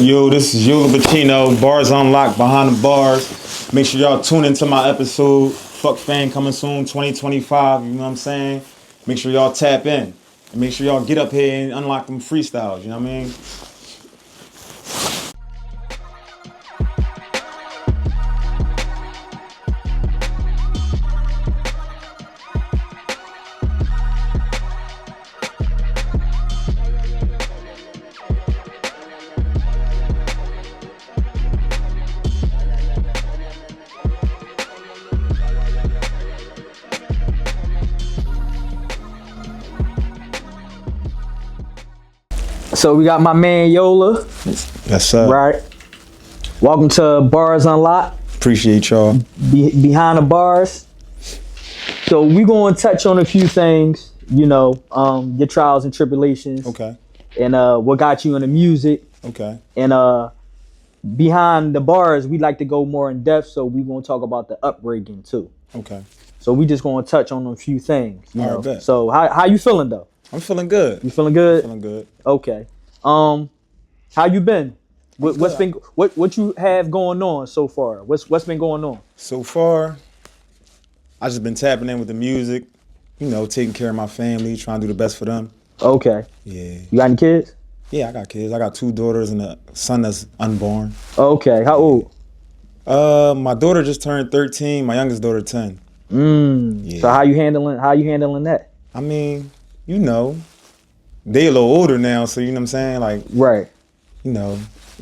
Yo, this is Yola Pacino, Bars Unlocked, Behind the Bars. Make sure y'all tune into my episode, Fuck Fame, coming soon, 2025, you know what I'm saying? Make sure y'all tap in. And make sure y'all get up here and unlock them freestyles, you know what I mean? So we got my man Yola. Yes, sir. Right. Welcome to Bars Unlocked. Appreciate y'all. Behind the bars. So we going to touch on a few things, you know, your trials and tribulations. Okay. And what got you into music. Okay. And behind the bars, we like to go more in depth, so we going to talk about the upbringing too. Okay. So we just going to touch on a few things. You know? Bet. So how you feeling though? I'm feeling good. You feeling good? Feeling good. Okay. How you been? What you have going on so far? What's been going on? So far, I just been tapping in with the music, you know, taking care of my family, trying to do the best for them. Okay. Yeah. You got any kids? Yeah, I got kids. I got 2 daughters and a son that's unborn. Okay. How old? My daughter just turned 13. My youngest daughter 10. Yeah. So how you handling that? I mean, you know, they a little older now, so you know what I'm saying? Like, right. You know,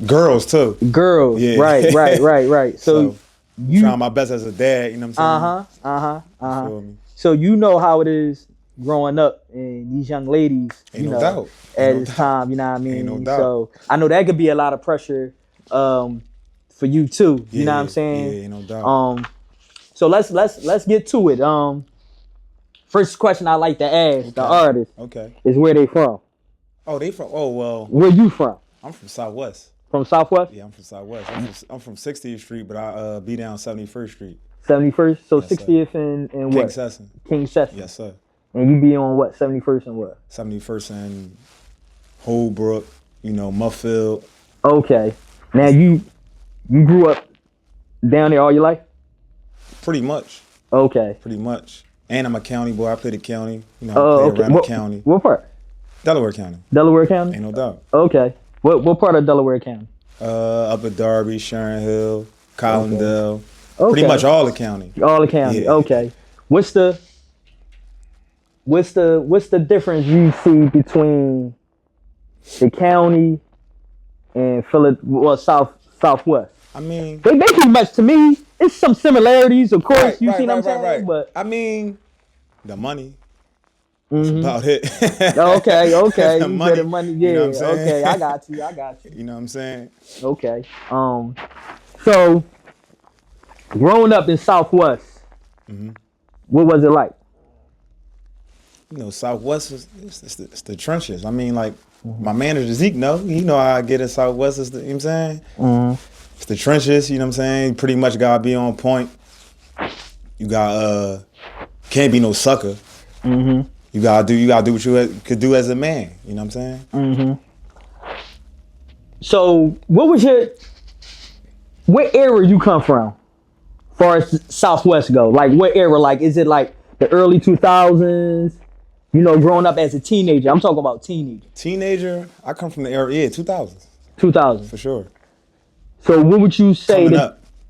girls too. Girls. Yeah. Right. So you trying my best as a dad, you know what I'm saying? So you know how it is growing up and these young ladies, Ain't no doubt. At this time, you know what I mean? Ain't no doubt. So I know that could be a lot of pressure for you too. You know what I'm saying? Yeah, ain't no doubt. So let's get to it. First question I like to ask the artist is where they from. Oh, they from? Oh, well. Where you from? I'm from Southwest. From Southwest? Yeah, I'm from Southwest. I'm from 60th Street, but I be down 71st Street. 71st? So yes, 60th and what? King Sesson. King Sesson. Yes, sir. And you be on what? 71st and what? 71st and Holbrook, you know, Muffield. Okay. Now you grew up down there all your life? Pretty much. Okay. Pretty much. And I'm a county boy. I play the county. You know, I play around the county. What part? Delaware County. Delaware County? Ain't no doubt. Okay. What part of Delaware County? Up at Darby, Sharon Hill, Collindale. Okay. Pretty much all the county. All the county. Yeah. Okay. What's the difference you see between the county and Southwest? I mean, they pretty much, to me, it's some similarities, of course. You see what I'm saying? Right. But I mean, the money. That's about it. Okay. The money. The money. Yeah. You know what I'm saying? Okay. I got you. You know what I'm saying? Okay. So growing up in Southwest, what was it like? You know, Southwest it's the trenches. I mean, like my manager Zeke know. He know how I get in Southwest. You know what I'm saying? It's the trenches. You know what I'm saying? Pretty much gotta be on point. You got can't be no sucker. You gotta do what you could do as a man. You know what I'm saying? So what era you come from, as far as Southwest go? Like what era? Like is it like the early 2000s? You know, growing up as a teenager. I'm talking about teenager. Teenager? I come from the era, 2000s. 2000s. For sure. So what would you say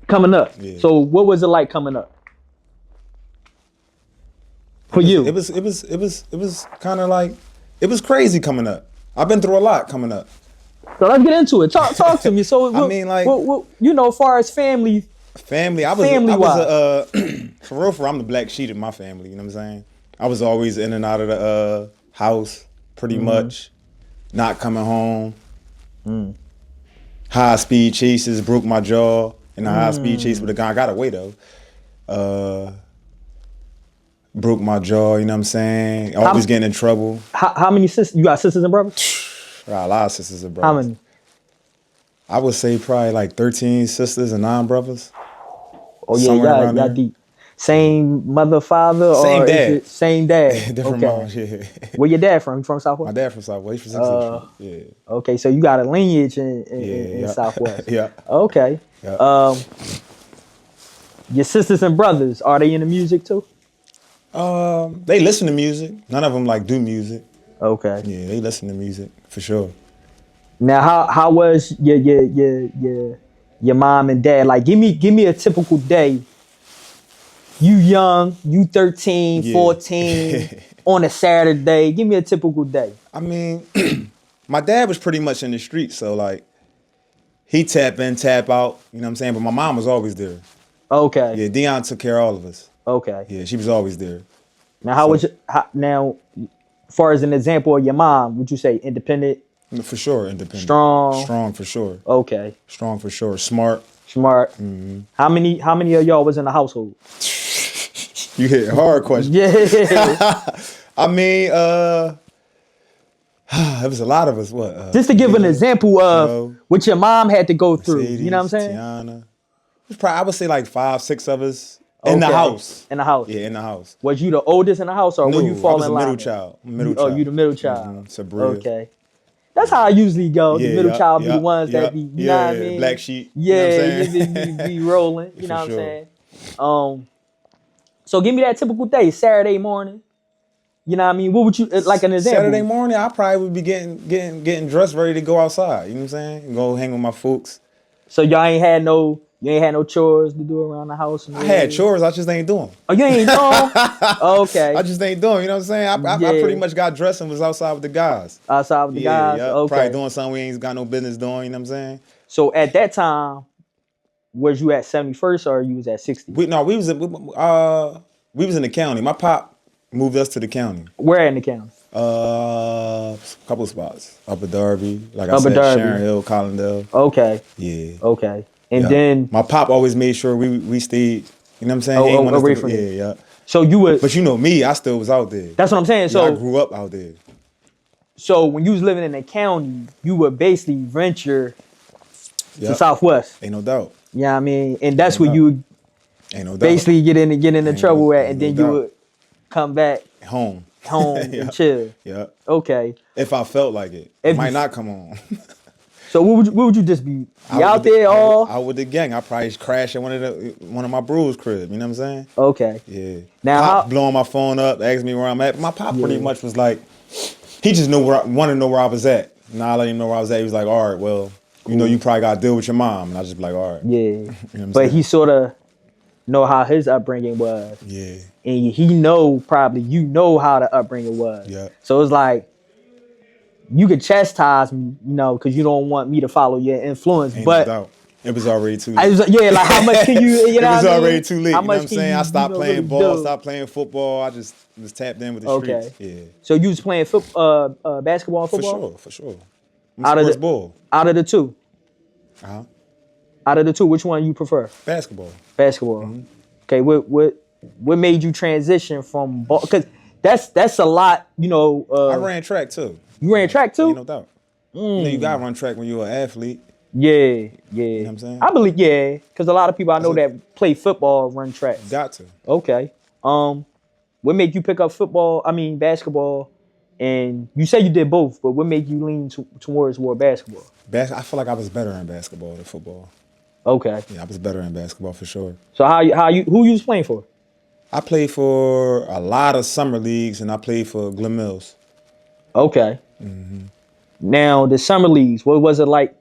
coming up? Yeah. So what was it like coming up? For you? It was kind of like, it was crazy coming up. I've been through a lot coming up. So let's get into it. Talk to me. So I mean, like, you know, as far as family. I was for real, I'm the black sheep of my family. You know what I'm saying? I was always in and out of the house, pretty much, not coming home. High speed chases broke my jaw in a high speed chase with a gun. I got away though. Broke my jaw. You know what I'm saying? Always getting in trouble. How many sisters? You got sisters and brothers? I got a lot of sisters and brothers. How many? I would say probably like 13 sisters and 9 brothers. Oh yeah, y'all deep. Same mother, father, Same or dad. is it same dad? Different Okay. moms, yeah. Where your dad from? You from Southwest? My dad from Southwest. He's from 66th Street. Yeah. Okay, so you got a lineage in Yeah. Southwest. Yeah. Okay. Yeah. Your sisters and brothers, are they into music too? They listen to music. None of them like do music. Okay. Yeah, they listen to music for sure. Now, how was your mom and dad? Like, give me a typical day. You young, you 13, Yeah. 14, on a Saturday. Give me a typical day. I mean, my dad was pretty much in the street, so like he tap in, tap out, you know what I'm saying? But my mom was always there. Okay. Yeah, Dion took care of all of us. Okay. Yeah, she was always there. Now, now, as far as an example of your mom, would you say independent? For sure, independent. Strong. Strong for sure. Okay. Strong for sure. Smart. Smart. How many of y'all was in the household? You hit a hard question. Yeah. I mean, it was a lot of us. What? Just to give an example of what your mom had to go through. Mercedes, You know what I'm saying? Tiana. It was probably, I would say like 5, 6 of us in the house. In the house. Yeah, in the house. Was you the oldest in the house, or were you falling in line? I was a middle child. Oh, you the middle child. Sabria. Okay. That's how I usually go. Yeah, the middle child be the ones that be, you know what I mean? Black sheep. Yeah, you know what I'm saying? be rolling. You know what I'm sure. saying? So give me that typical day, Saturday morning. You know what I mean? What would you like an example? Saturday morning, I probably would be getting dressed, ready to go outside. You know what I'm saying? Go hang with my folks. So y'all ain't had no chores to do around the house? I had chores, I just ain't doing. Oh, you ain't doing? Okay. I just ain't doing. You know what I'm saying? I pretty much got dressed and was outside with the guys. Outside with the guys? Yeah. Okay. Probably doing something we ain't got no business doing. You know what I'm saying? So at that time, was you at 71st or you was at 60? We was in the county. My pop moved us to the county. Where in the county? A couple of spots. Upper Darby, like I Upper said, Darby. Sharon Hill, Collindale. Okay. Yeah. Okay. And then my pop always made sure we stayed. You know what I'm saying? He ain't want us away to, from yeah, it. yeah. So you would. But you know me, I still was out there. That's what I'm saying. So I grew up out there. So when you was living in the county, you would basically venture to Southwest. Ain't no doubt. Yeah, you know I mean, and that's where you would basically get into trouble at, and then you would come back home and chill. Yeah. Okay. If I felt like it, it might not come on. So what would you just be out there all? I with the gang. I probably crash at one of my bros' crib. You know what I'm saying? Okay. Yeah. Now Pop blowing my phone up, asking me where I'm at. My pop pretty much was like, he just wanted to know where I was at. And I let him know where I was at. He was like, all right, well, you know, you probably got to deal with your mom. And I just be like, all right. Yeah. You know what I'm but saying? he sort of know how his upbringing was. Yeah. And he know probably you know how the upbringing was. Yeah. So it's like, you could chastise me, you know, because you don't want me to follow your influence. Ain't but no doubt. It was already too late. I was like, yeah, like how much can you, you know it was what I mean? already too late. How You know much what I'm can saying? you, I stopped playing really ball, do? stopped playing football. I just was tapped in with the streets. Yeah. So you was playing basketball and football? For sure. I'm sports ball. Out of the two? Uh-huh. Out of the two, which one you prefer? Basketball. Basketball. Mm-hmm. Okay, what made you transition from ball? Because that's a lot, you know. I ran track too. You ran track too? Ain't no doubt. You know, you gotta run track when you're an athlete. Yeah. You know what I'm saying? I believe, yeah, because a lot of people I know that play football run track. Got to. Okay. What made you pick up basketball? And you say you did both, but what made you lean towards more basketball? I feel like I was better in basketball than football. Okay. Yeah, I was better in basketball for sure. So who you was playing for? I played for a lot of summer leagues, and I played for Glen Mills. Okay. Mm-hmm. Now the summer leagues, what was it like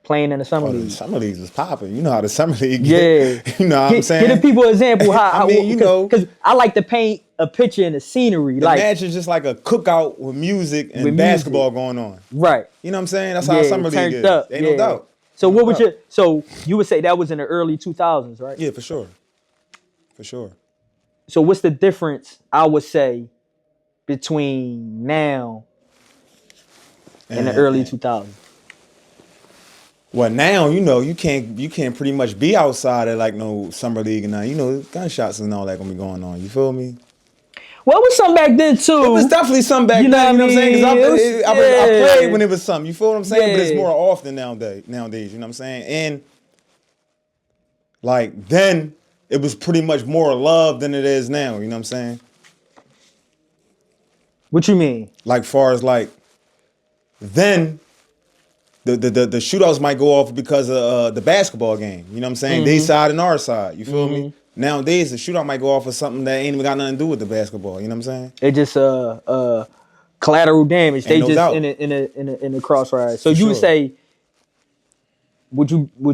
playing in the summer leagues? The summer leagues was popping. You know how the summer league get. Yeah. You know what I'm saying? Give the people an example how I mean, you know, because I like to paint a picture in the scenery. Like imagine just like a cookout with music and basketball going on. Right. You know what I'm saying? That's how summer league is. Up. Ain't no doubt. So what would so you would say that was in the early 2000s, right? Yeah, for sure. For sure. So what's the difference, I would say, between now and the early 2000s? Well, now, you know, you can't pretty much be outside at like no summer league and now. You know, gunshots and all that gonna be going on. You feel me? Well, it was something back then too. It was definitely something back then. You know what I'm saying? Because I played when it was something. You feel what I'm saying? Yeah. But it's more often nowadays. You know what I'm saying? And like then, it was pretty much more love than it is now. You know what I'm saying? What you mean? Like far as like then the shootouts might go off because of the basketball game. You know what I'm saying? They side and our side. You feel me? Nowadays the shootout might go off of something that ain't even got nothing to do with the basketball. You know what I'm saying? It just collateral damage. They no just doubt. in a crossfire. So For you would sure. say, would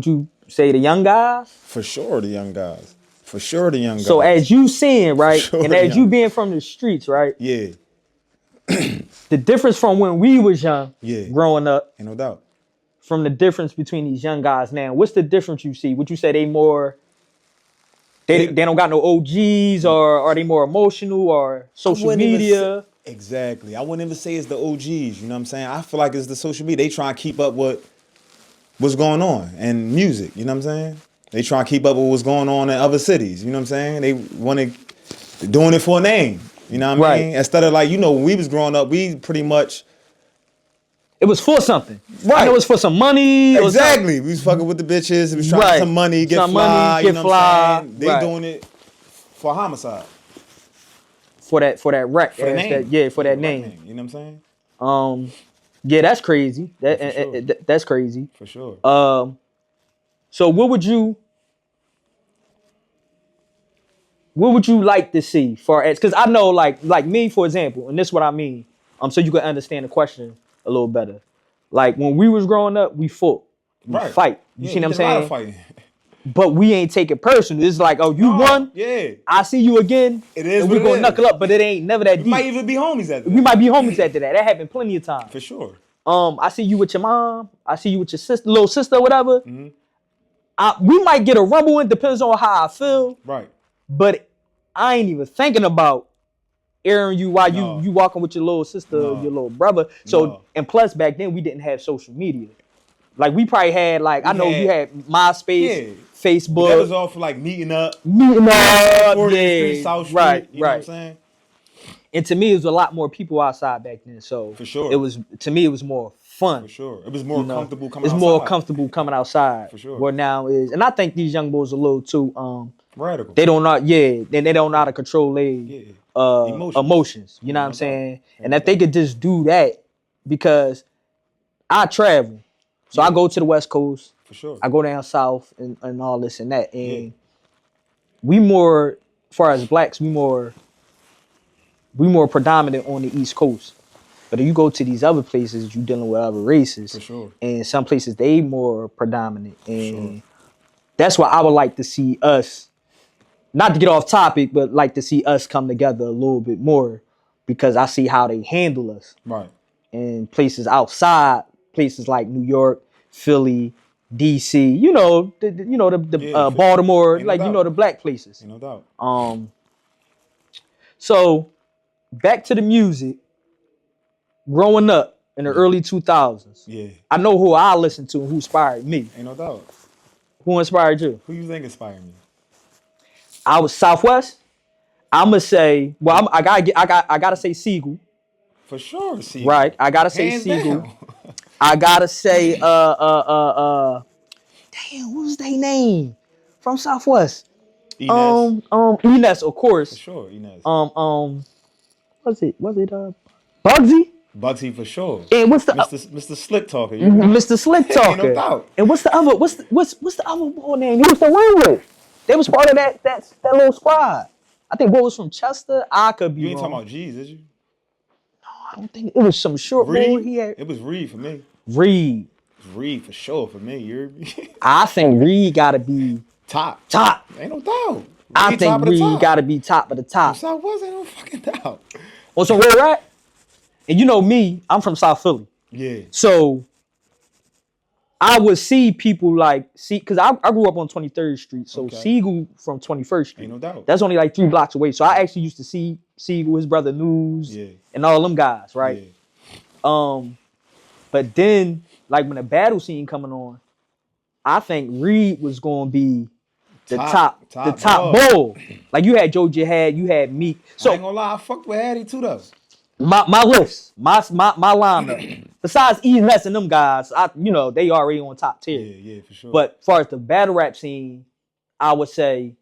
you say the young guys? For sure the young guys. For sure the young guys. So as you seeing, right, sure and the as you young- being from the streets, right, Yeah. the difference from when we was young, Yeah. growing up, Ain't no doubt. from the difference between these young guys now, what's the difference you see? Would you say they more, they don't got no OGs, or are they more emotional, or social media? Exactly. I wouldn't even say it's the OGs, you know what I'm saying? I feel like it's the social media. They try to keep up with what's going on and music, you know what I'm saying? They try to keep up with what's going on in other cities, you know what I'm saying? They want to, doing it for a name, you know what I mean? Right. Instead of like, you know, when we was growing up, we pretty much. It was for something. Right. I know it was for some money. Exactly. We was fucking with the bitches. We was trying to Right. get some money, get Some fly, money, you get know fly. what I'm saying? They Right. doing it for homicide. For that rec. For the name. For that the name. You know what I'm saying? Yeah, that's crazy. For sure. That's crazy. For sure. So what would you like to see far as, because I know like me, for example, and this is what I mean. So you can understand the question a little better. Like when we was growing up, we fought. We Right. fight. You see what I'm did a lot of saying? fighting. But we ain't take it personal. It's like, oh, you won. Yeah. I see you again. It is and what we're it gonna is. knuckle up, but it ain't never that We deep. might even be homies at that. We might be homies after that. That happened plenty of times. For sure. I see you with your mom. I see you with your sister, little sister, whatever. Mm-hmm. We might get a rumble in, depends on how I feel. Right. But I ain't even thinking about airing you while No. you walking with your little sister or No. your little brother. So No. and plus back then we didn't have social media. Like we probably had like I know you had MySpace, Yeah. Facebook. But that was all for like meeting up. Meeting up, 40th Street, yeah, South Street. right, You know what I'm right. saying? And to me, it was a lot more people outside back then. So For sure. it was more fun. For sure. It was more comfortable coming It's outside. more comfortable coming outside. For sure. Where now is, and I think these young boys a little too. Radical. They don't know, yeah. Then they don't know how to control their emotions. You know what I'm saying? And if they could just do that, because I travel, so I go to the West Coast. For sure. I go down south and all this and that, and we more, as far as blacks, we more predominant on the East Coast. But if you go to these other places, you dealing with other races. For sure. And some places they more predominant. And that's why I would like to see us, not to get off topic, but like to see us come together a little bit more, because I see how they handle us. Right. In places outside, places like New York, Philly, DC, the Baltimore, Ain't no doubt. the black places. Ain't no doubt. So back to the music. Growing up in the early 2000s, I know who I listened to and who inspired me. Ain't no doubt. Who inspired you? Who you think inspired me? I was Southwest. I'ma say, well, I gotta say Siegel. For sure, Siegel. Right, I gotta say Hands Siegel. down. I gotta say, damn, what was their name from Southwest? Inez. Inez, of course. For sure, Inez. Was it Bugsy? Bugsy for sure. And what's the Mr. Slick Talker? Mr. Slick Talker? Ain't no doubt. And what's the other? What's the other boy name? He was the one with. They was part of that little squad. I think what was from Chester. I could be You ain't wrong. talking about G's, did you? No, I don't think it was some short boy he had. It was Reed for me. Reed. It was Reed for sure for me. You heard me? I think Reed gotta be top. Ain't no doubt. I think Reed gotta be top of the top. Southwest ain't no fucking doubt. On some real rap. And you know me, I'm from South Philly. Yeah. So I would see people because I grew up on 23rd Street. So Siegel from 21st Street. Ain't no doubt. That's only like 3 blocks away. So I actually used to see Siegel, his brother News, and all them guys, right? Yeah. But then, like when the battle scene coming on, I think Reed was gonna be the top bull. Like you had Joe Jihad, you had Meek. So I ain't gonna lie, I fucked with Hattie too though. My list, my lineup. Besides E-Ness and them guys, they already on top tier. Yeah, for sure. But as far as the battle rap scene, I would say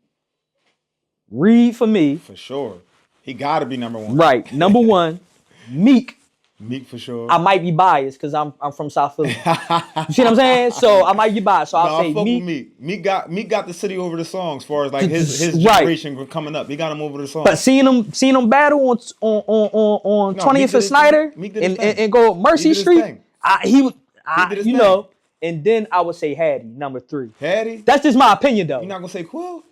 Reed for me. For sure. He gotta be number one. Right. Number one, Meek. Meek for sure. I might be biased because I'm from South Philly. You see what I'm saying? So I might be biased. So I'll say Meek. Meek got the city over the song as far as like his generation coming up. He got him over the song. But seeing him battle on 20th and Snyder and go Mercy Street, you know. And then I would say Hattie, number 3. Hattie? That's just my opinion though. You're not gonna say Quill?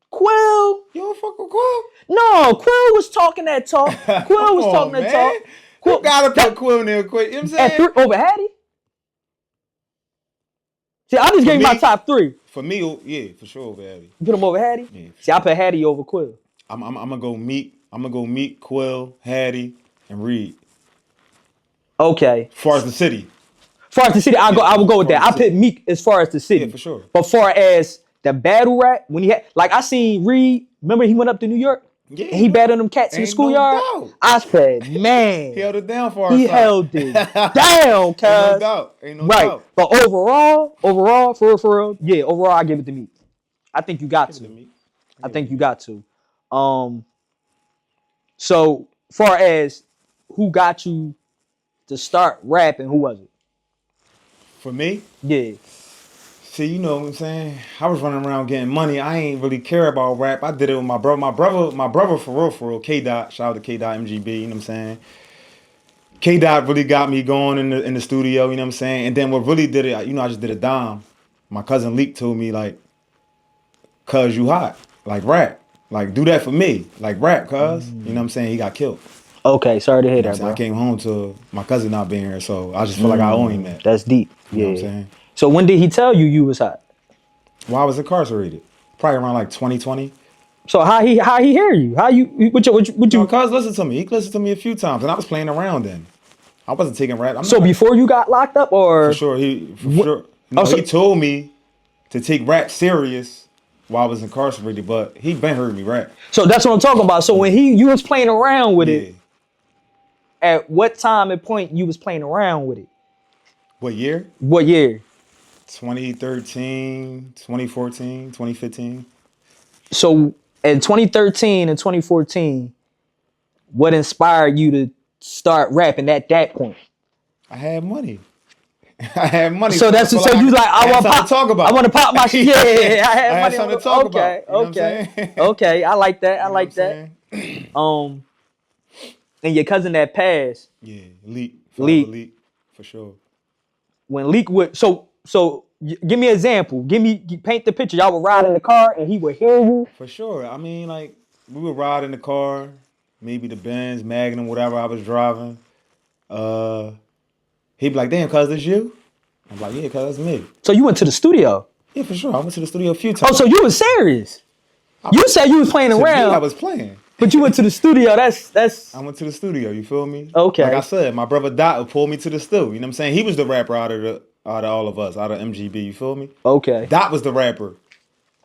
Quill? You don't fuck with Quill? No, Quill was talking that talk. Quill was talking that talk. You gotta put Quill in there quick. You know what I'm saying? Over Hattie? See, I just gave my top 3. For me, yeah, for sure over Hattie. You put him over Hattie? Yeah. See, I put Hattie over Quill. I'm gonna go Meek. I'm gonna go Meek, Quill, Hattie, and Reed. Okay. As far as the city. As far as the city, I will go with that. I put Meek as far as the city. Yeah, for sure. But far as the battle rap, when he had, like I seen Reed, remember he went up to New York? Yeah. And he battled them cats in the schoolyard? No I said, man. He held it down for us. He held it down, cuz. Ain't no doubt. Ain't no doubt. But overall, for real, yeah, overall I give it to Meek. I think you got to. I think you got to. So far as who got you to start rapping, who was it? For me? Yeah. See, you know what I'm saying? I was running around getting money. I ain't really care about rap. I did it with my brother. My brother for real, K-Dot. Shout out to K-Dot MGB, you know what I'm saying? K-Dot really got me going in the studio, you know what I'm saying? And then what really did it, you know, I just did a dime. My cousin Leak told me, like, cuz you hot. Like, rap. Like, do that for me. Like, rap, cuz. You know what I'm saying? He got killed. Okay, sorry to hear that, bro. I came home to my cousin not being here, so I just feel like I owe him that. That's deep. You know what I'm saying? So when did he tell you was hot? Well, I was incarcerated. Probably around like 2020. So how he hear you? How you what you? Cuz listened to me. He listened to me a few times, and I was playing around then. I wasn't taking rap. So before you got locked up, or for sure he told me to take rap serious while I was incarcerated, but he been heard me rap. So that's what I'm talking about. So when you was playing around with it, at what time and point you was playing around with it? What year? 2013, 2014, 2015. So in 2013 and 2014, what inspired you to start rapping at that point? I had money. So that's so you like I want to talk about. I want to pop my shit. Yeah, I had money something to talk about. Okay. I like that. I like that. And your cousin that passed. Yeah, Leak for sure. When Leak would so give me an example. Paint the picture. Y'all would ride in the car and he would hear you. For sure. I mean, like we would ride in the car, maybe the Benz, Magnum, whatever I was driving. He'd be like, "Damn, cuz this you?" I'm like, "Yeah, cuz that's me." So you went to the studio? Yeah, for sure. I went to the studio a few times. Oh, so you was serious? You said you was playing around. I was playing. But you went to the studio. That's. I went to the studio. You feel me? Okay. Like I said, my brother Dot pulled me to the studio. You know what I'm saying? He was the rapper out of all of us, out of MGB. You feel me? Okay. Dot was the rapper.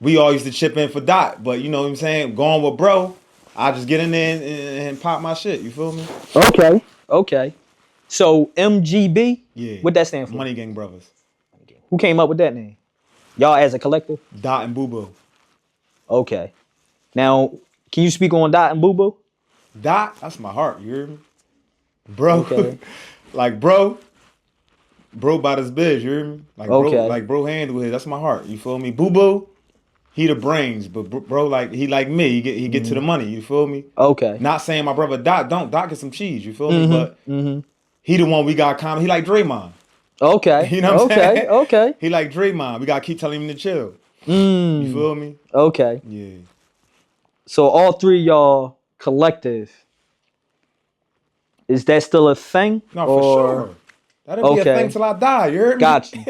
We all used to chip in for Dot, but you know what I'm saying? Going with bro, I just get in there and pop my shit. You feel me? Okay. So MGB. Yeah. What that stand for? Money Gang Brothers. Who came up with that name? Y'all as a collective? Dot and Boo Boo. Okay. Now, can you speak on Dot and Boo Boo? Dot, that's my heart. You hear me? Bro. Okay. Like bro bought his biz, you hear me? Like bro handle it. That's my heart. You feel me? Boo Boo, he the brains, but bro he like me. He get to the money. You feel me? Okay. Not saying my brother Dot get some cheese. You feel me? But he the one we got common. He like Draymond. Okay. You know what I'm saying? Okay. He like Draymond. We gotta keep telling him to chill. You feel me? Okay. Yeah. So all three of y'all collective. Is that still a thing? No, for sure. That'll be a thing till I die. You heard me? Got you.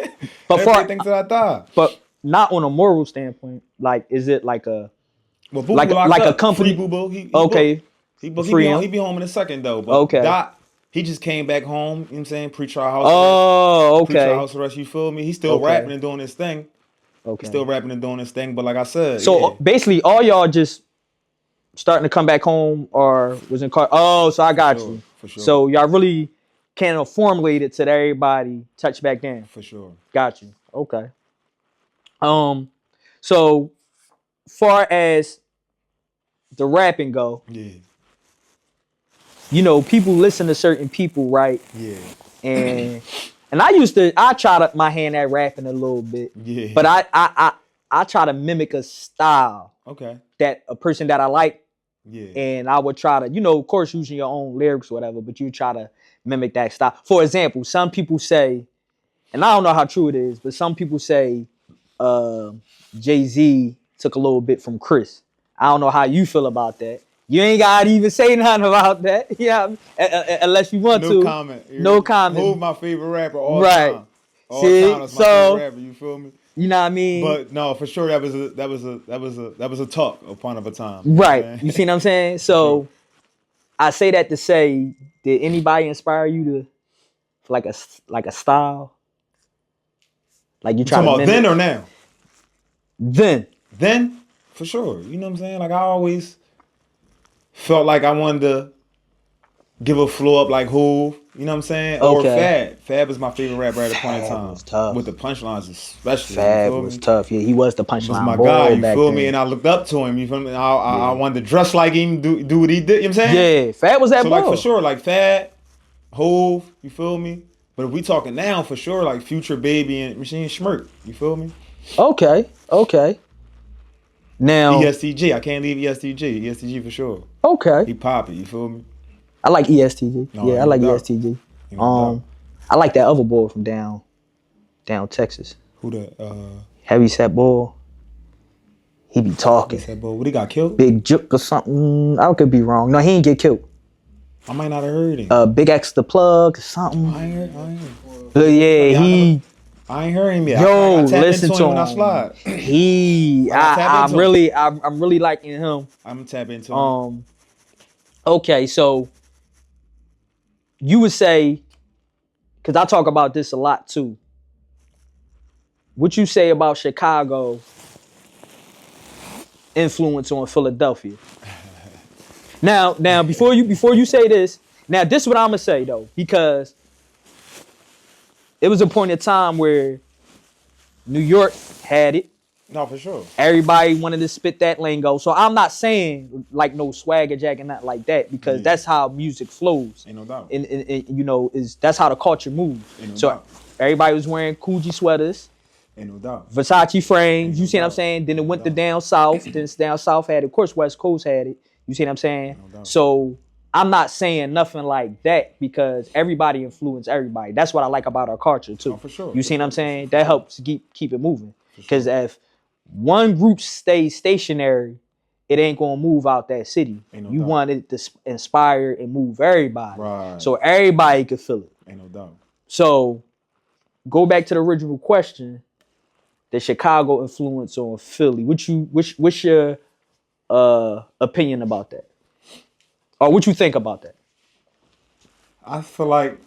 But a thing till I die. But not on a moral standpoint. Like, is it like a like a company? Free Boo Boo. He be home in a second though. But Dot, he just came back home. You know what I'm saying? Pre-trial house arrest. Oh, okay. Pre-trial house arrest. You feel me? He's still rapping and doing his thing. Okay. He's still rapping and doing his thing. But like I said, so basically, all y'all just starting to come back home or was in car. Oh, so I got you. For sure. So y'all really can't formulate it to everybody touch back then. For sure. Got you. Okay. So far as the rapping go, yeah, you know, people listen to certain people, right? yeah, And I try to my hand at rapping a little bit, yeah. but I try to mimic a style Okay. that a person that I like, Yeah. and I would try to, you know, of course, using your own lyrics or whatever, but you try to mimic that style. For example, some people say, and I don't know how true it is, but some people say Jay-Z took a little bit from Chris. I don't know how you feel about that. You ain't gotta even say nothing about that. Yeah, unless you want to. No comment. No comment. Who's my favorite rapper all Right. time? All See, time, that's my favorite rapper. You feel me? You know what I mean? But no, for sure, that was a talk upon of a time. Right. You see what I'm saying? So, I say that to say, did anybody inspire you to like a style? Like you try talking to about mimic? then or now? Then, for sure. You know what I'm saying? Like I always felt like I wanted to give a flow up like Hoove, you know what I'm saying? Okay. Or Fab. Fab was my favorite rapper at a point in Fab time. was tough. With the punchlines especially. Fab was tough. Yeah, he was the punchline. Was my boy guy, you back feel then. me? And I looked up to him, you feel me? I wanted to dress like him, do what he did, you know what I'm saying? Yeah, Fab was that so boy. like for sure, like Fab, Hoove, you feel me? But if we talking now, for sure, like Future Baby and Machine Schmirk, you feel me? Okay. Now ESTG, I can't leave ESTG. ESTG for sure. Okay. He poppy, you feel me? I like ESTG. No, I like doubt. ESTG. I like that other boy from down Texas. Who the Heavyset boy. He be talking. Heavyset boy. What, he got killed? Big Juke or something. I could be wrong. No, he ain't get killed. I might not have heard him. Big X the Plug or something. I ain't heard. But yeah, he. I ain't heard him yet. Yo, I tap listen into to him him. when I slide. I'm really liking him. I'm tap into him. Okay, so you would say, because I talk about this a lot too. What you say about Chicago influence on Philadelphia? Now, before you say this, now this is what I'm gonna say though, because it was a point in time where New York had it. No, for sure. Everybody wanted to spit that lingo. So I'm not saying like no swagger jack and not like that, because that's how music flows. Ain't no doubt. And you know, that's how the culture moves. So everybody was wearing Coogee sweaters. Ain't no doubt. Versace frames, you see what I'm saying? Then it went to down south. Then down south had it. Of course, West Coast had it. You see what I'm saying? So I'm not saying nothing like that, because everybody influenced everybody. That's what I like about our culture too. Oh, for sure. You see what I'm saying? That helps keep it moving. Because if one group stays stationary, it ain't gonna move out that city. You want it to inspire and move everybody. Right. So everybody could feel it. Ain't no doubt. So go back to the original question. The Chicago influence on Philly. What's your opinion about that? Or what you think about that? I feel like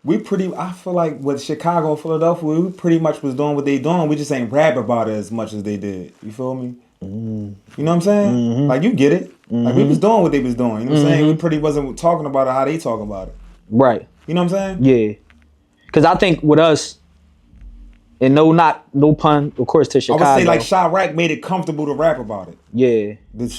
with Chicago and Philadelphia, we pretty much was doing what they doing. We just ain't rap about it as much as they did. You feel me? You know what I'm saying? Mm-hmm. Like, you get it. Mm-hmm. Like, we was doing what they was doing. You know what I'm saying? We pretty wasn't talking about it how they talk about it. Right. You know what I'm saying? Yeah. Because I think with us, and no pun, of course, to Chicago. I would say like Chirac made it comfortable to rap about it. Yeah. The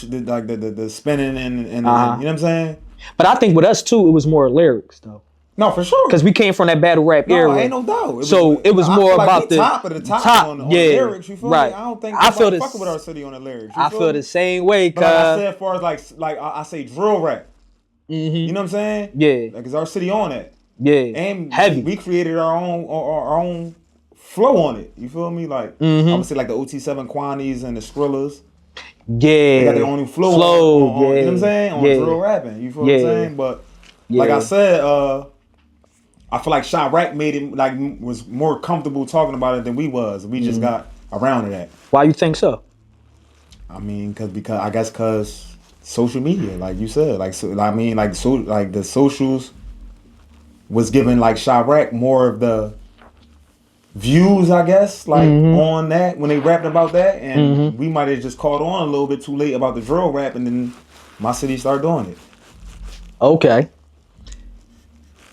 spinning and you know what I'm saying? But I think with us too, it was more lyrics though. No, for sure. Because we came from that battle rap era. Ain't no doubt. It was more about like the top of the top on the lyrics. You feel me? I don't think nobody fucking with our city on the lyrics. I feel the same way. But like I said, as far as like I say drill rap. You know what I'm saying? Yeah. Like, cause our city on that. Yeah. And heavy. We created our own flow on it. You feel me? Like I'm gonna say like the OT7 Quanties and the Skrillers. Yeah. They got their own flow on, you know what I'm saying? On drill rapping. You feel what I'm saying? But like I said, I feel like Chirac made it like was more comfortable talking about it than we was. We just got around to that. Why you think so? I mean, because social media, like you said, the socials was giving like Chirac more of the views, I guess, like on that when they rapped about that, and we might have just caught on a little bit too late about the drill rap, and then my city started doing it. Okay.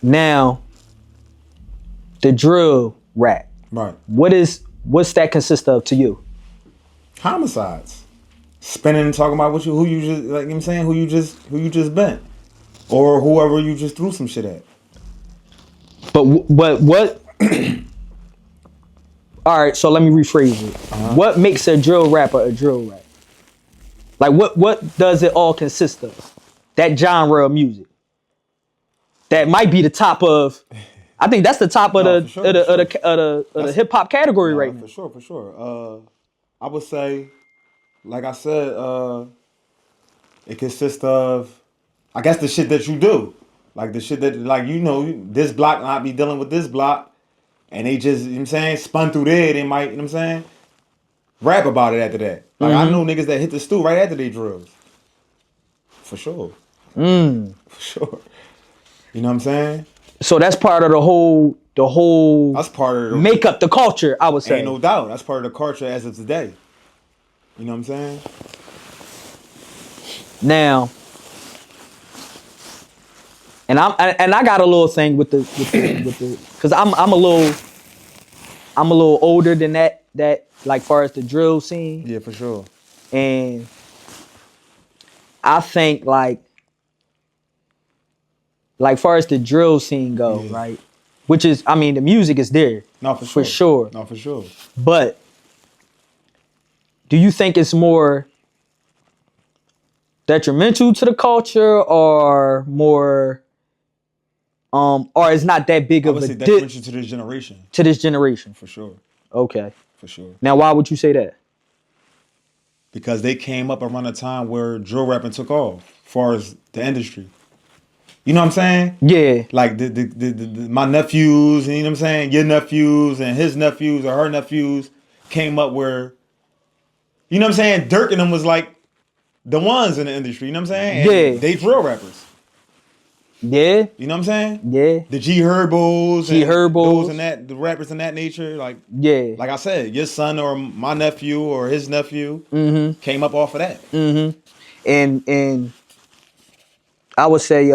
Now, the drill rap. Right. What's that consist of to you? Homicides. spinning and talking about who you just, like, you know what I'm saying, who you just bent, or whoever you just threw some shit at. But what? All right, so let me rephrase it. What makes a drill rapper a drill rapper? Like what does it all consist of? That genre of music. That might be the top of. I think that's the top of the hip hop category right now. For sure. I would say, like I said, it consists of, I guess, the shit that you do. Like the shit that, like, you know, this block might be dealing with this block, and they just, you know what I'm saying, spun through there, they might, you know what I'm saying, rap about it after that. Like, I know niggas that hit the stool right after they drills. For sure. For sure. You know what I'm saying? So that's part of the whole that's part of the make up the culture, I would say. Ain't no doubt. That's part of the culture as of today. You know what I'm saying? Now, and I got a little thing with the because I'm a little older than that like far as the drill scene. Yeah, for sure. And I think like far as the drill scene goes, right? Which is, I mean, the music is there. No, for sure. No, for sure. But do you think it's more detrimental to the culture or more or it's not that big of a detrimental to this generation? To this generation. For sure. Okay. For sure. Now, why would you say that? Because they came up around a time where drill rapping took off, as far as the industry. You know what I'm saying? Yeah. Like my nephews, you know what I'm saying? Your nephews and his nephews or her nephews came up where, you know what I'm saying? Dirk and them was like the ones in the industry, you know what I'm saying? And they drill rappers. Yeah. You know what I'm saying? Yeah. The G Herbos. Those and that, the rappers in that nature. Like, yeah. Like I said, your son or my nephew or his nephew came up off of that. And I would say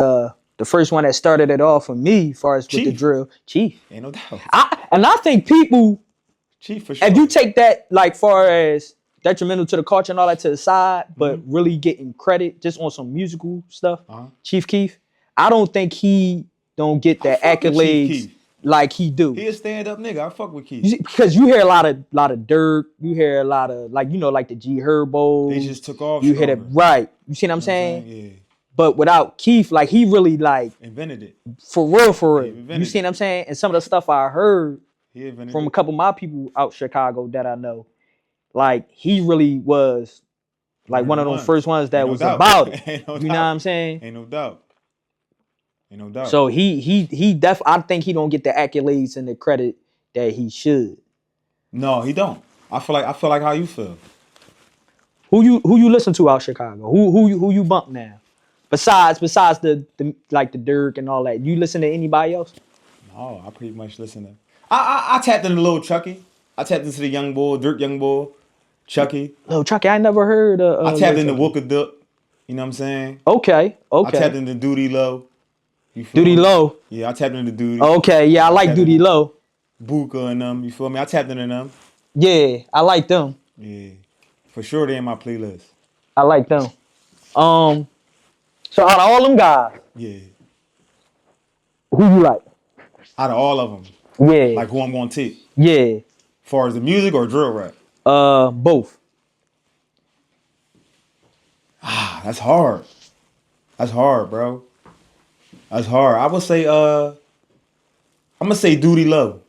the first one that started it all for me, as far as with the drill, Chief. Ain't no doubt. I think people, Chief for sure. if you take that like far as detrimental to the culture and all that to the side, but really getting credit just on some musical stuff, Chief Keef, I don't think he don't get the accolades like he do. He a stand up nigga. I fuck with Keef. Because you hear a lot of Dirk, you hear a lot of like, you know, like the G Herbos. They just took off. You hear it right. You see what I'm saying? Yeah. But without Keef, like he really like invented it. For real. You see what I'm saying? And some of the stuff I heard from a couple of my people out Chicago that I know, like he really was like one of those first ones that was about it. You know what I'm saying? Ain't no doubt. So he I think he don't get the accolades and the credit that he should. No, he don't. I feel like how you feel. Who you listen to out Chicago? Who you bump now? Besides the like the Dirk and all that, you listen to anybody else? No, I pretty much listen to. I tapped into Lil Chucky. I tapped into the young boy, Dirk young boy, Chucky. Lil Chucky, I never heard of. I tapped into Wooka Duck. You know what I'm saying? Okay. I tapped into Duty Low. Duty Low. Yeah, I tapped into Duty. Okay, yeah, I like Duty Low. Buka and them, you feel me? I tapped into them. Yeah, I like them. Yeah, for sure they in my playlist. I like them. So out of all them guys, who you like? Out of all of them, like who I'm gonna take? Yeah. As far as the music or drill rap? Both. That's hard. That's hard, bro. That's hard. I would say I'm gonna say Duty Low.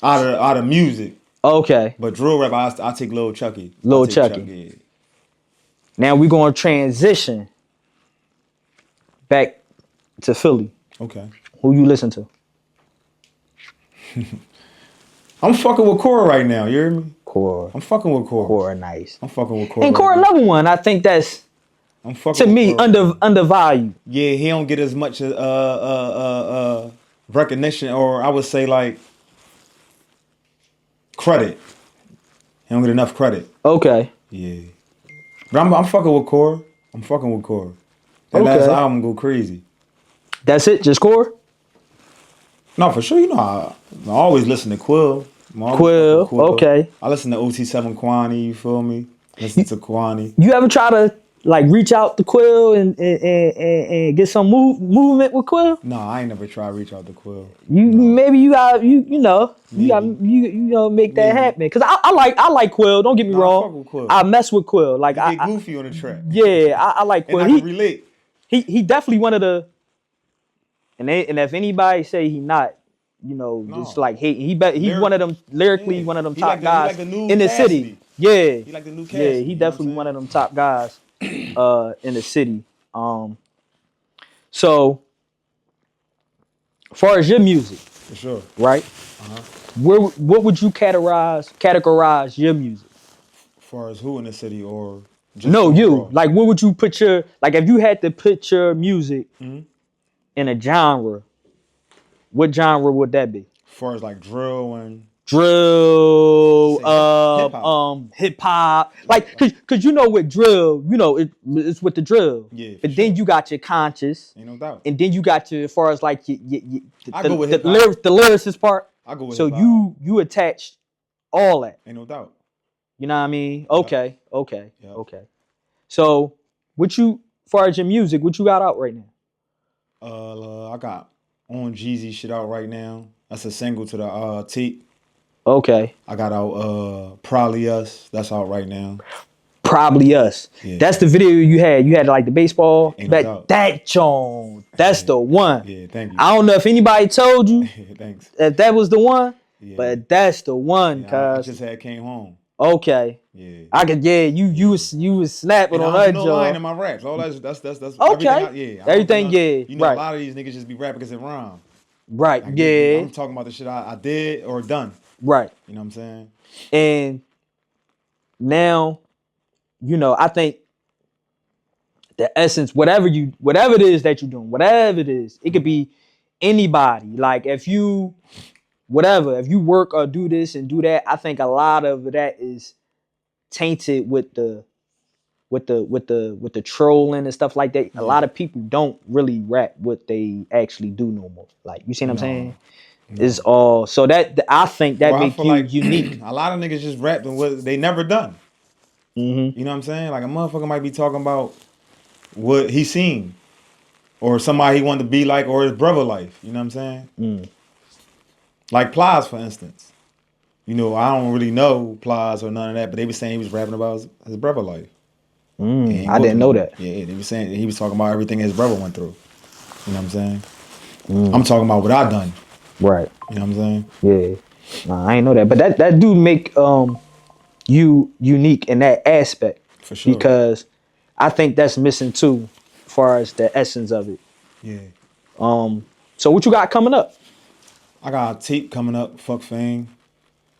Out of music. Okay. But drill rap, I take Lil Chucky. Lil Chucky. Now we're gonna transition back to Philly. Okay. Who you listen to? I'm fucking with Cora right now. You hear me? Cora. I'm fucking with Cora. Cora, nice. I'm fucking with Cora. And Cora, another one. I think that's to me undervalued. Yeah, he don't get as much recognition, or I would say like credit. He don't get enough credit. Okay. Yeah. But I'm fucking with Cora. That last album go crazy. That's it? Just Cora? No, for sure. You know, I always listen to Quill. Quill. Okay. I listen to OT7 Kwani, you feel me? Listen to Kwani. You ever try to like reach out to Quill and get some movement with Quill? No, I ain't never tried to reach out to Quill. Maybe you got you know make that happen. Cause I like Quill. Don't get me wrong. I fuck with Quill. I mess with Quill. Like I get goofy on the track. Yeah, I like Quill. And I can relate. He definitely one of the. And if anybody say he not, just like he one of them lyrically one of them top guys in the city. Yeah, he like the new Cassidy, yeah, he definitely one of them top guys in the city. So as far as your music, for sure, right? What would you categorize your music? As far as who in the city or just you? Like what would you put your if you had to put your music in a genre? What genre would that be? As far as like drill, hip hop, like, cause with drill, it's with the drill. Yeah. But then you got your conscious. Ain't no doubt. And then you got your, as far as like the lyricist part. I go with so hip-hop. you attached all that. Ain't no doubt. You know what I mean? Okay, okay. So as far as your music, what you got out right now? I got On Jeezy shit out right now. That's a single to the tape. Okay. I got out Probably Us. That's out right now. Probably Us. Yeah. That's the video you had. You had like the baseball. That John. That's the one. Yeah, thank you. I don't know if anybody told you Thanks. that was the one, but that's the one. I just had came home. Okay. Yeah. I could. Yeah. You was snapping on that. No line in my raps. All that's okay. Everything. You know, a lot of these niggas just be rapping because it rhyme. Right. Like, yeah. I'm talking about the shit I did or done. Right. You know what I'm saying? And now, I think the essence, whatever it is that you're doing, whatever it is, it could be anybody. Like if you work or do this and do that, I think a lot of that is tainted with the trolling and stuff like that. A lot of people don't really rap what they actually do no more. Like, you see what I'm saying? No. It's all so that I think that makes you like unique. A lot of niggas just rapping what they never done. Mm-hmm. You know what I'm saying? Like a motherfucker might be talking about what he seen, or somebody he wanted to be like, or his brother life. You know what I'm saying? Mm. Like Plies, for instance. I don't really know Plies or none of that, but they were saying he was rapping about his brother life. I didn't know that. Yeah, they were saying he was talking about everything his brother went through. You know what I'm saying? I'm talking about what I done. Right. You know what I'm saying? Yeah. Nah, I ain't know that. But that do make you unique in that aspect. For sure. Because I think that's missing too, as far as the essence of it. Yeah. So what you got coming up? I got a tape coming up, Fuck Fame.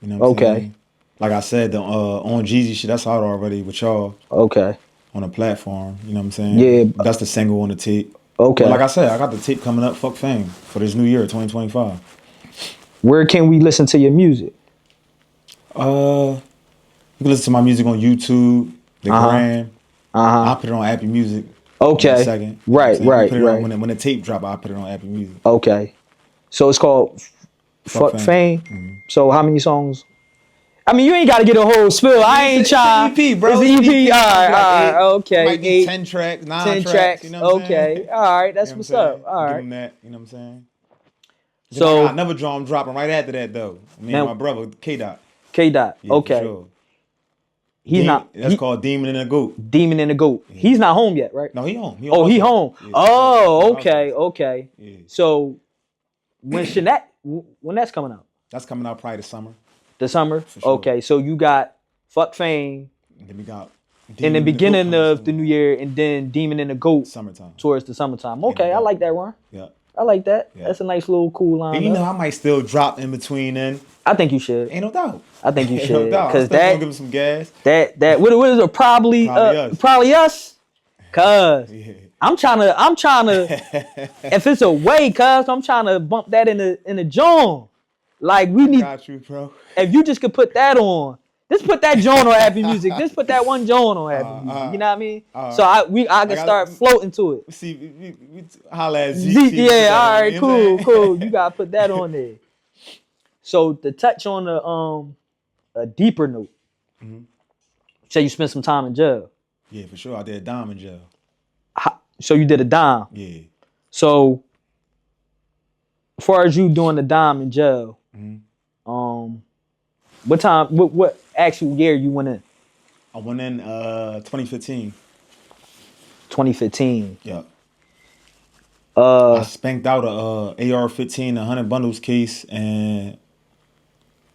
You know what I'm saying? Like I said, the On Jeezy shit, that's out already with y'all. Okay. On a platform, you know what I'm saying? Yeah. That's the single on the tape. Okay. But like I said, I got the tape coming up, Fuck Fame, for this new year, 2025. Where can we listen to your music? You can listen to my music on YouTube, the Gram. I'll put it on Apple Music. Okay. In a second. Right. On, when the tape drop, I'll put it on Apple Music. Okay. So it's called Fuck Fame. Mm-hmm. So how many songs? I mean, you ain't got to get a whole spill. I ain't trying. It's an EP, bro. It's an EP. All right. Okay. Might be 10 tracks, 9 tracks. You know what I'm saying? Okay. All right. That's what's up. All right. Give him that. You know what I'm saying? So I got another drum dropping right after that, though. Me and my brother, K-Dot. Yeah, okay. For sure. He's not. That's called Demon and the Goat. Demon and the Goat. Yeah. He's not home yet, right? No, he home. He home. Yeah, okay. Yeah. So when that's coming out? That's coming out probably the summer. The summer? For sure. Okay, so you got Fuck Fame. And then we got in the beginning of the new year, and then Demon and the Goat. Summertime. Towards the summertime. Okay, I like that one. Yeah. I like that. Yeah. That's a nice little cool line. And I might still drop in between then. I think you should. Ain't no doubt. I think you should. Ain't no doubt. Cause that gonna give him some gas. What is it? Probably us. Cause I'm trying to. If it's a way, cuz I'm trying to bump that in the joint. Like we need. Got you, bro. If you just could put that on. Just put that joint on Apple Music. Just put that one joint on Apple Music. You know what I mean? So I can start floating to it. See, we holla at Zeke. Yeah, all right, cool. You gotta put that on there. So to touch on a deeper note, So you spent some time in jail. Yeah, for sure. I did a dime in jail. So you did a dime. Yeah. So, as far as you doing the dime in jail, what time? What actual year you went in? I went in 2015. 2015. Yeah. I spanked out a AR-15, 100 bundles case, and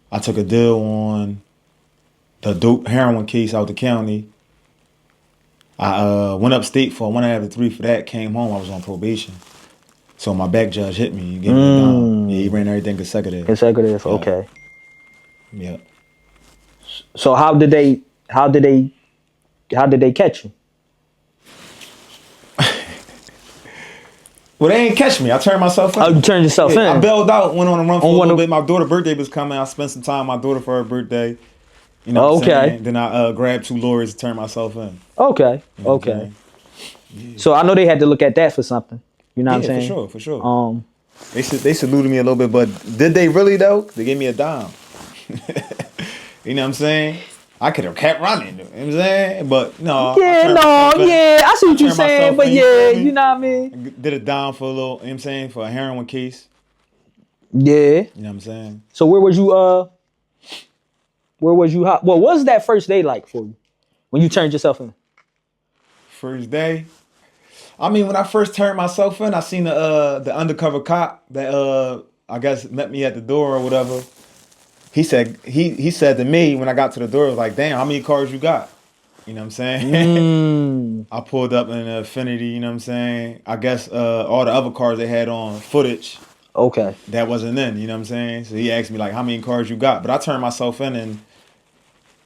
I took a deal on the dope heroin case out the county. I went upstate for 1.5 to 3 for that. Came home, I was on probation. So my back judge hit me. He gave me a dime. Yeah, he ran everything consecutive. Consecutive, yeah. Okay. Yeah. So how did they catch you? Well, they ain't catch me. I turned myself in. Oh, you turned yourself in? I bailed out, went on a run for a little bit. My daughter's birthday was coming. I spent some time with my daughter for her birthday. You know what I'm saying? Then I grabbed 2 lawyers to turn myself in. Okay. You know okay. So I know they had to look at that for something. You know what I'm saying? For sure. They saluted me a little bit, but did they really though? They gave me a dime. You know what I'm saying? I could have kept running. You know what I'm saying? But no. I see what you're saying. But yeah, you know what I mean? Did a dime for a little, you know what I'm saying? For a heroin case. Yeah. You know what I'm saying? So where was you, what was that first day like for you? When you turned yourself in? First day? I mean, when I first turned myself in, I seen the undercover cop that I guess met me at the door or whatever. He said to me when I got to the door, like, damn, how many cars you got? You know what I'm saying? I pulled up in an Affinity, you know what I'm saying? I guess all the other cars they had on footage. Okay. That wasn't in, you know what I'm saying? So he asked me like, how many cars you got? But I turned myself in and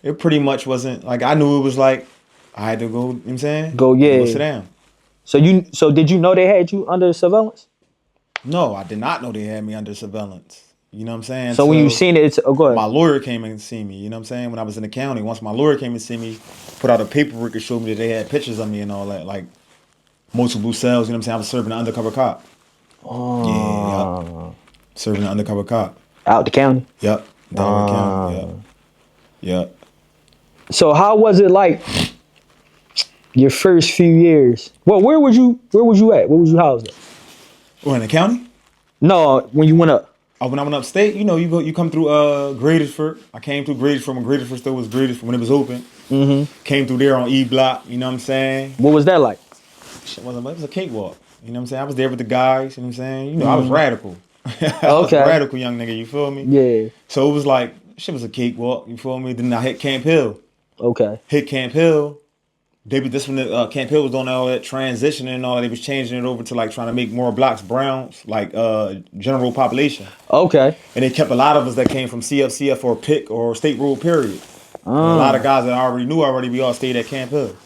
it pretty much wasn't, like, I knew it was like, I had to go, you know what I'm saying? Go sit down. So did you know they had you under surveillance? No, I did not know they had me under surveillance. You know what I'm saying? So when you seen it, go ahead. My lawyer came in and see me. You know what I'm saying? When I was in the county, once my lawyer came and see me, put out a paperwork and showed me that they had pictures of me and all that, like multiple cells. You know what I'm saying? I was serving an undercover cop. Yeah. Serving an undercover cop. Out the county? Yep. Delaware County. Yep. So how was it like your first few years? Well, where was you at? Where was you housed at? Oh, in the county? No, when you went up. Oh, when I went upstate, you know, you come through Gradisford. I came through Gradisford when Gradisford still was Gradisford when it was open. Came through there on E Block. You know what I'm saying? What was that like? It was a cakewalk. You know what I'm saying? I was there with the guys. You know what I'm saying? You know, I was radical. I was a radical young nigga. You feel me? Yeah. So it was like shit was a cakewalk. You feel me? Then I hit Camp Hill. Okay. Hit Camp Hill. This when the Camp Hill was doing all that transitioning and all that. They was changing it over to like trying to make more blocks browns, like general population. Okay. And they kept a lot of us that came from CF or PIC or State Rural period. And a lot of guys that I already knew we all stayed at Camp Hill.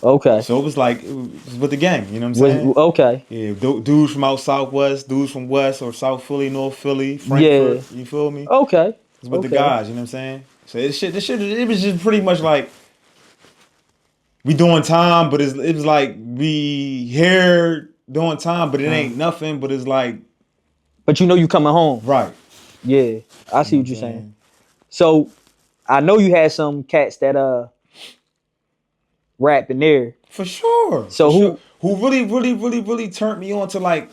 Okay. So it was like, it was with the gang, you know what I'm saying? Okay. Yeah, dudes from out southwest, dudes from west or South Philly, North Philly, Frankfurt, you feel me? Okay. It was with the guys, you know what I'm saying? So it was just pretty much like, we doing time, but it was like we here doing time, but it ain't nothing, but it's like. But you know you coming home. Right. Yeah, I see what you're saying. So, I know you had some cats that rap in there. For sure. So who really turned me on to like,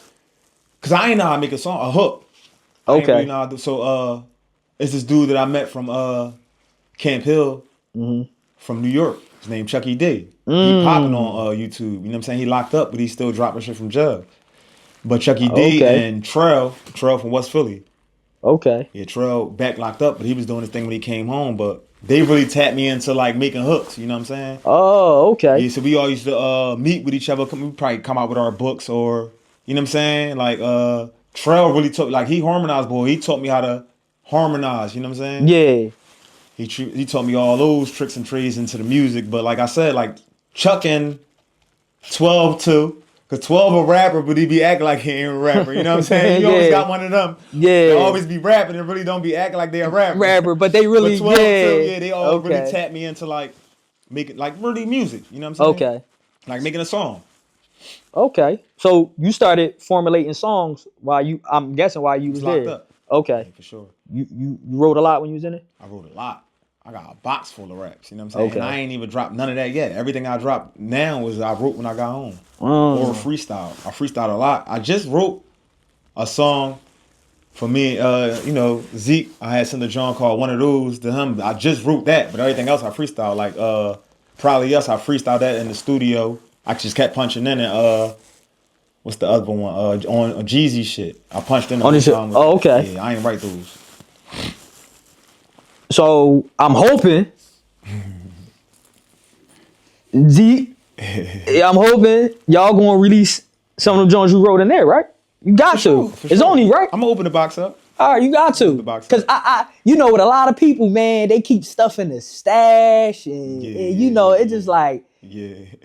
cause I ain't know how to make a hook. Okay. I ain't really know how to, so it's this dude that I met from Camp Hill, from New York. His name Chucky D. He popping on YouTube. You know what I'm saying? He locked up, but he's still dropping shit from jail. But Chucky D and Trell from West Philly. Okay. Yeah, Trell back locked up, but he was doing his thing when he came home. But they really tapped me into like making hooks. You know what I'm saying? Oh, okay. Yeah, so we all used to meet with each other. We probably come out with our books or, you know what I'm saying? Like Trell really taught, like he harmonized, boy. He taught me how to harmonize. You know what I'm saying? Yeah. He taught me all those tricks and trades into the music. But like I said, like Chuck and 12 too. Because 12 a rapper, but he be acting like he ain't a rapper. You know what I'm saying? You always got one of them. Yeah. They always be rapping and really don't be acting like they a rapper. But they really, but 12 too, they all really tap me into like making, like really music. You know what I'm saying? Okay. Like making a song. Okay. So you started formulating songs I'm guessing while you was there. Locked up. Okay. Yeah, for sure. You wrote a lot when you was in it? I wrote a lot. I got a box full of raps, you know what I'm saying? Okay. And I ain't even dropped none of that yet. Everything I dropped now was I wrote when I got home. Or freestyle. I freestyled a lot. I just wrote a song for me, you know, Zeke. I had sent a John called One of Those to him. I just wrote that, but everything else I freestyled. Like Probably Us, I freestyled that in the studio. I just kept punching in and what's the other one? On Jeezy shit. I punched in on the shit. Oh, okay. Yeah, I ain't write those. So I'm hoping I'm hoping y'all gonna release some of the joints you wrote in there, right? You got to. It's only right. I'm gonna open the box up. All right, you got to. Cause I you know, with a lot of people, man, they keep stuff in the stash, and you know, it's just like,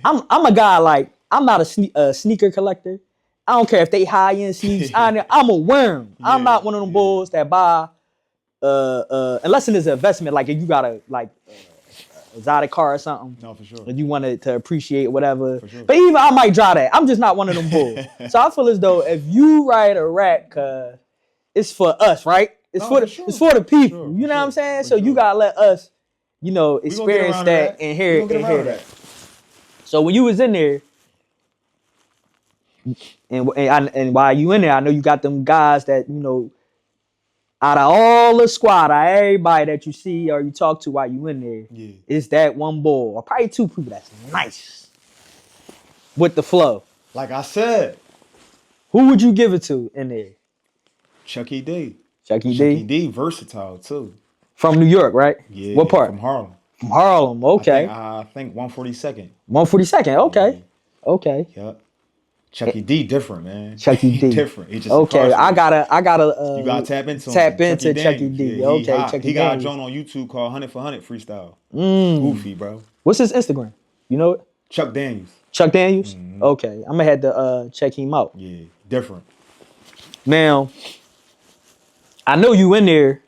I'm a guy like, I'm not a sneaker collector. I don't care if they high end sneakers. I'm a worm. I'm not one of them bulls that buy. Unless it's an investment, like if you got a exotic car or something. No, for sure. And you wanted to appreciate whatever. For sure. But even I might drive that. I'm just not one of them bulls. So I feel as though if you write a rap, cause it's for us, right? It's for the people. You know what I'm saying? So you gotta let us, you know, experience that and hear that. So when you was in there, and while you in there, I know you got them guys that, you know, out of all the squad, out of everybody that you see or you talk to while you in there, it's that one boy or probably two people that's nice with the flow. Like I said, who would you give it to in there? Chucky D. Chucky D, versatile too. From New York, right? Yeah. What part? From Harlem. From Harlem, okay. I think 142nd. 142nd, okay. Yeah. Okay. Yep. Chucky D different, man. Chucky D different. He just okay. I gotta. You gotta tap into Chucky D. Yeah, okay, Chucky D. He got a joint on YouTube called 100 for 100 freestyle. Goofy, bro. What's his Instagram? You know it? Chuck Daniels. Chuck Daniels. Okay, I'm gonna have to check him out. Yeah, different. Now, I know you in there.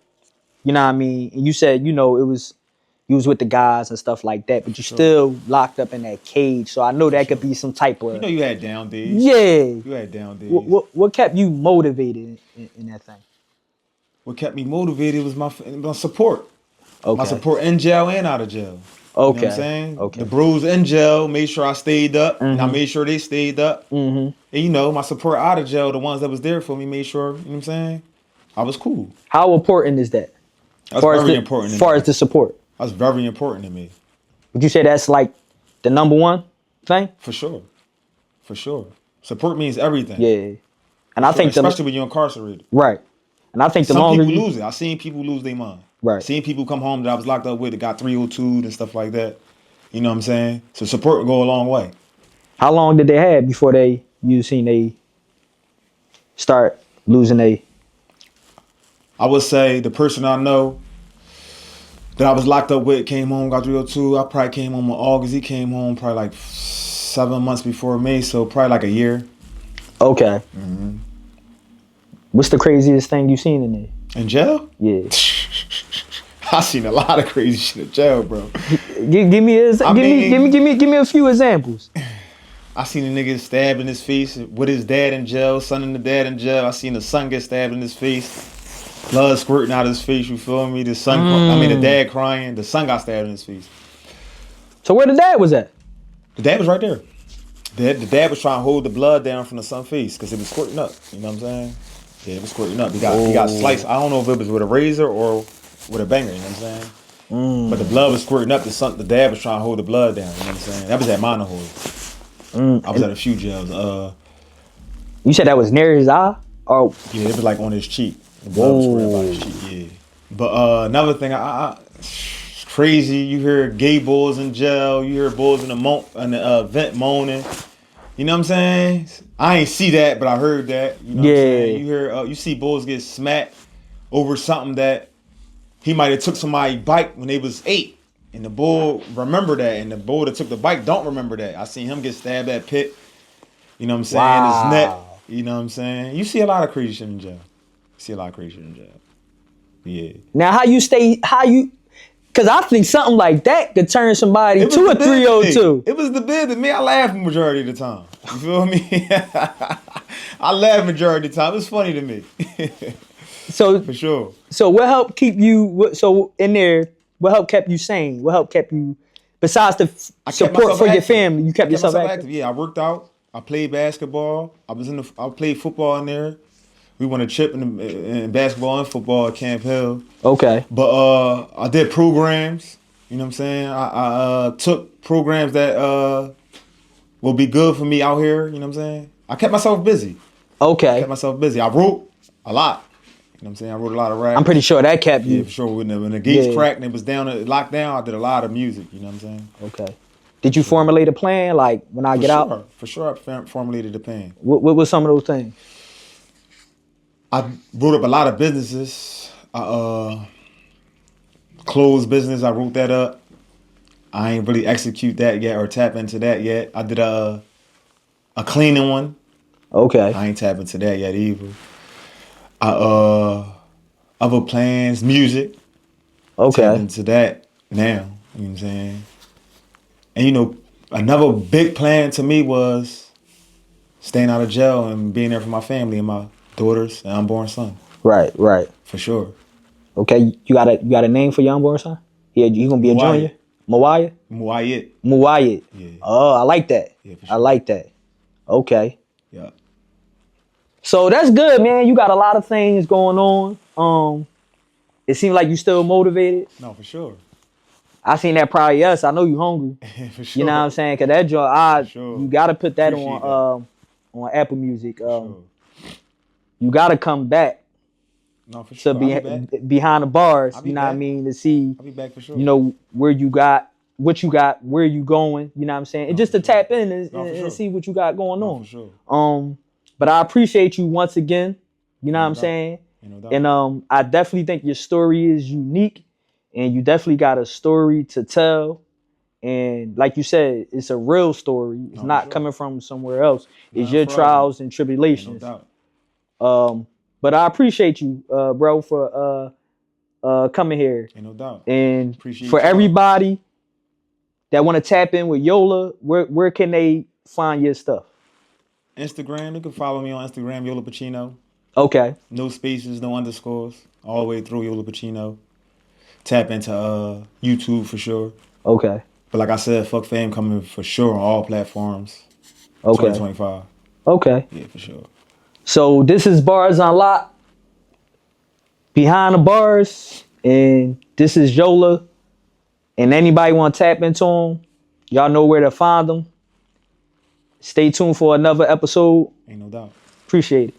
You know what I mean? And you said, you know, you was with the guys and stuff like that, but you still locked up in that cage. So I know that could be some type of. You know, you had down days. Yeah. You had down days. What kept you motivated in that thing? What kept me motivated was my support. Okay. My support in jail and out of jail. Okay. You know what I'm saying? Okay. The bros in jail made sure I stayed up, and I made sure they stayed up. And you know, my support out of jail, the ones that was there for me, made sure, you know what I'm saying? I was cool. How important is that? That's very important. As far as the support. That's very important to me. Would you say that's like the number one thing? For sure. For sure. Support means everything. Yeah. And I think especially when you're incarcerated. Right. And I think the some longer people lose it. I've seen people lose their mind. Right. Seen people come home that I was locked up with that got 302 and stuff like that. You know what I'm saying? So support will go a long way. How long did they have before you seen they start losing I would say the person I know that I was locked up with came home, got 302. I probably came home in August. He came home probably like 7 months before me, so probably like a year. Okay. What's the craziest thing you seen in there? In jail? Yeah. I seen a lot of crazy shit in jail, bro. Give me a few examples. I seen a nigga stabbed in his face with his dad in jail, son and the dad in jail. I seen the son get stabbed in his face. Blood squirting out of his face, you feel me? The son, the dad crying. The son got stabbed in his face. So where the dad was at? The dad was right there. The dad was trying to hold the blood down from the son's face because it was squirting up. You know what I'm saying? Yeah, it was squirting up. He got sliced. I don't know if it was with a razor or with a banger. You know what I'm saying? But the blood was squirting up. The dad was trying to hold the blood down. You know what I'm saying? That was at Monohold. I was at a few jails. You said that was near his eye? Or yeah, it was like on his cheek. The blood was squirting about his cheek. Yeah. But another thing, it's crazy. You hear gay bulls in jail. You hear bulls in the vent moaning. You know what I'm saying? I ain't see that, but I heard that. You know what I'm saying? You hear, you see bulls get smacked over something that he might have took somebody's bike when they was 8. And the bull remember that. And the bull that took the bike don't remember that. I seen him get stabbed at Pit. You know what I'm saying? Wow. His neck. You know what I'm saying? You see a lot of crazy shit in jail. You see a lot of crazy shit in jail. Yeah. Now because I think something like that could turn somebody to a 302. It was the bid to me. I laugh majority of the time. You feel me? I laugh majority of the time. It's funny to me. So for sure. So what helped keep you? So in there, What helped kept you sane? What helped kept you besides the support for your family? You kept yourself active. Yeah, I worked out. I played basketball. I played football in there. We won a chip in basketball and football at Camp Hill. Okay. But I did programs. You know what I'm saying? I took programs that will be good for me out here. You know what I'm saying? I kept myself busy. Okay. I kept myself busy. I wrote a lot. You know what I'm saying? I wrote a lot of rap. I'm pretty sure that kept you. Yeah, for sure. When the gates cracked and it was locked down, I did a lot of music. You know what I'm saying? Okay. Did you formulate a plan? Like when I get out? For sure, I formulated a plan. What were some of those things? I wrote up a lot of businesses. Clothes business, I wrote that up. I ain't really execute that yet or tap into that yet. I did a cleaning one. Okay. I ain't tap into that yet either. Other plans, music. Okay. Tap into that now. You know what I'm saying? And you know, another big plan to me was staying out of jail and being there for my family and my daughters and unborn son. Right. For sure. Okay, you got a name for your unborn son? Yeah, you gonna be a junior? Mawaya? Muwayit. Yeah. Oh, I like that. Yeah, for sure. I like that. Okay. Yeah. So that's good, man. You got a lot of things going on. It seems like you still motivated. No, for sure. I seen that probably us. I know you hungry. For sure. You know what I'm saying? Cause that joint, sure. You gotta put that on Apple Music. Sure. You gotta come back. No, for sure. Behind the bars, you know what I mean, to see, I'll be back for sure. You know, what you got, where you going, you know what I'm saying? And just to tap in and see what you got going on. For sure. But I appreciate you once again, you know what I'm saying? And I definitely think your story is unique and you definitely got a story to tell. And like you said, it's a real story. It's not coming from somewhere else. It's your trials and tribulations. No doubt. But I appreciate you, bro, for coming here. Ain't no doubt. And appreciate for everybody that want to tap in with Yola, where can they find your stuff? Instagram. You can follow me on Instagram, Yola Pacino. Okay. No spaces, no underscores. All the way through Yola Pacino. Tap into YouTube for sure. Okay. But like I said, fuck fame coming for sure on all platforms. Okay. 2025. Okay. Yeah, for sure. So this is BARZ Unlocked, Behind the Bars, and this is Yola. And anybody want to tap into them, y'all know where to find them. Stay tuned for another episode. Ain't no doubt. Appreciate it.